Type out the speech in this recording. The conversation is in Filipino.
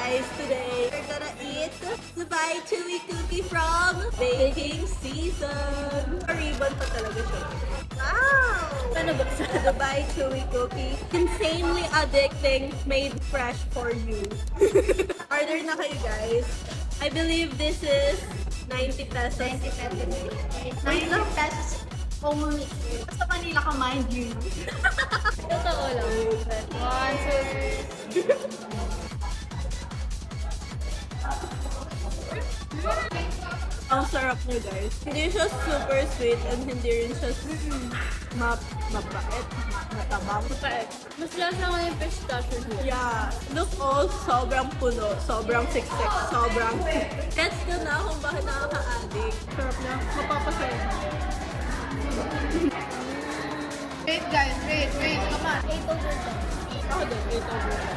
guys, today we're gonna eat Dubai Chewy Cookie from Baking Season. Ribbon pa talaga siya. Wow! Ano ba sa Dubai Chewy Cookie? Insanely addicting, made fresh for you. Order na kayo guys. I believe this is 90 pesos. 90 pesos only. Basta Manila ka, mind you. Totoo lang. 1, 2, 3. Ang sarap niya guys. Hindi siya super sweet and hindi rin siya mapait. Matabang. Mas lasa ko yung pistachio niya. Yeah. Look all, sobrang puno. Sobrang siksik. Sobrang... Gets ko na kung bakit nakaka-addict. Sarap niya. Mapapasaya. Wait guys, wait. Come on. 8 over 10. Ako din, 8 over 10.